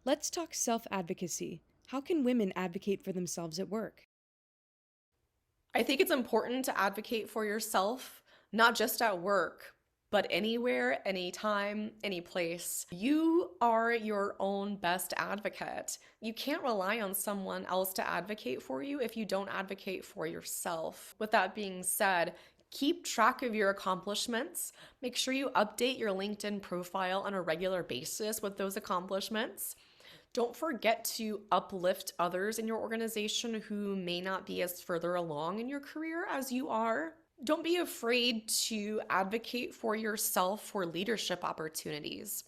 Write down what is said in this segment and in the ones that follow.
Let's talk self-advocacy. How can women advocate for themselves at work? I think it's important to advocate for yourself, not just at work, but anywhere, anytime, any place. You are your own best advocate. You can't rely on someone else to advocate for you if you don't advocate for yourself. With that being said, keep track of your accomplishments. Make sure you update your LinkedIn profile on a regular basis with those accomplishments. Don't forget to uplift others in your organization who may not be as further along in your career as you are. Don't be afraid to advocate for yourself for leadership opportunities.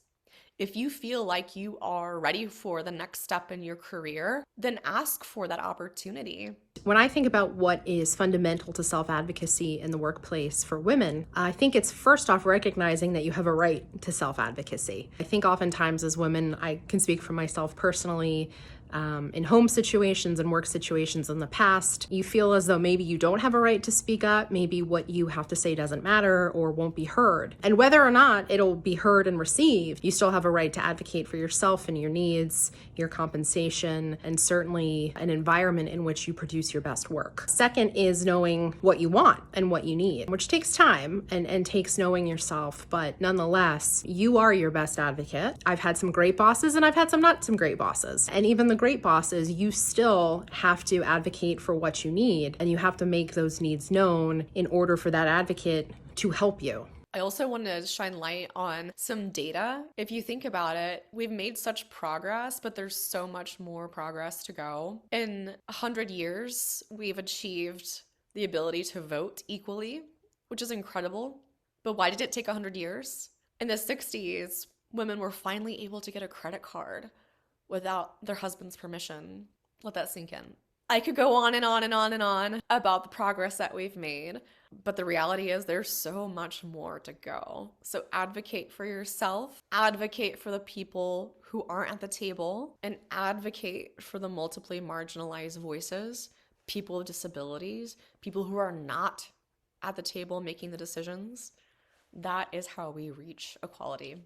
If you feel like you are ready for the next step in your career, then ask for that opportunity. When I think about what is fundamental to self advocacy in the workplace for women, I think it's first off recognizing that you have a right to self advocacy. I think oftentimes as women, I can speak for myself personally, in home situations and work situations in the past, you feel as though maybe you don't have a right to speak up, maybe what you have to say doesn't matter or won't be heard. And whether or not it'll be heard and received, you still have a right to advocate for yourself and your needs, your compensation, and certainly an environment in which you produce your best work. Second is knowing what you want and what you need, which takes time and takes knowing yourself, but nonetheless, you are your best advocate. I've had some great bosses and I've had some not some great bosses. And even the great bosses, you still have to advocate for what you need, and you have to make those needs known in order for that advocate to help you. I also want to shine light on some data. If you think about it, we've made such progress, but there's so much more progress to go. In 100 years, we've achieved the ability to vote equally, which is incredible. But why did it take 100 years? In the 60s, women were finally able to get a credit card without their husband's permission. Let that sink in. I could go on and on and on and on about the progress that we've made, but the reality is there's so much more to go. So advocate for yourself, advocate for the people who aren't at the table, and advocate for the multiply marginalized voices, people with disabilities, people who are not at the table making the decisions. That is how we reach equality.